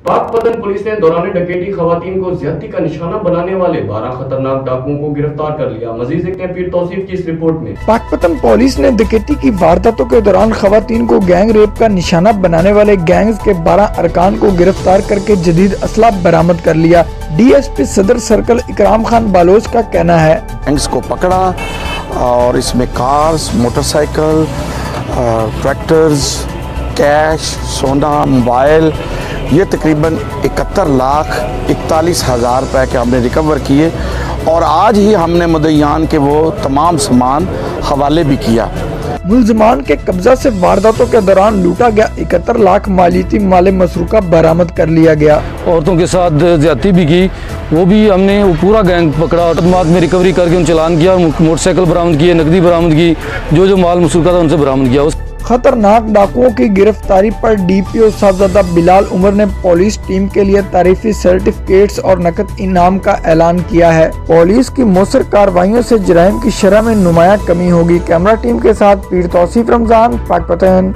پاک پتن پولیس نے دوران ڈکیتی خواتین کو زیادتی کا نشانہ بنانے والے 12 خطرناک ڈاکوؤں کو گرفتار کر لیا۔ مزید دیکھتے ہیں پیر توصیف کی اس رپورٹ میں۔ پاک پتن پولیس نے ڈکیتی کی وارداتوں کے دوران خواتین کو گینگ ریپ کا نشانہ بنانے والے گینگز کے 12 ارکان کو گرفتار کر کے جدید اسلحہ برآمد کر لیا۔ ڈی ایس پی صدر سرکل اکرام خان بالوچ کا کہنا ہے گینگز کو پکڑا اور اس میں cars, motor cycle, tractors, cash, سونا، موبائل، یہ تقریباً 71,41,000 روپے کے ہم نے ریکور کیے اور آج ہی ہم نے مدعیان کے وہ تمام سامان حوالے بھی کیا۔ ملزمان کے قبضہ سے وارداتوں کے دوران لوٹا گیا 71 لاکھ مالیتی مال مسروقہ برآمد کر لیا گیا۔ عورتوں کے ساتھ زیادتی بھی کی، وہ بھی ہم نے پورا گینگ پکڑا، خدمات میں ریکوری کر کے ان چلان کیا، موٹر سائیکل برآمد کیے، نقدی برآمد کی، جو مال مسروقہ تھا ان سے برآمد کیا۔ خطرناک ڈاکوؤں کی گرفتاری پر ڈی پی او صاحبزادہ بلال عمر نے پولیس ٹیم کے لیے تعریفی سرٹیفکیٹس اور نقد انعام کا اعلان کیا ہے۔ پولیس کی مؤثر کارروائیوں سے جرائم کی شرح میں نمایاں کمی ہوگی۔ کیمرہ ٹیم کے ساتھ پیر توصیف رمضان، پاک پتن۔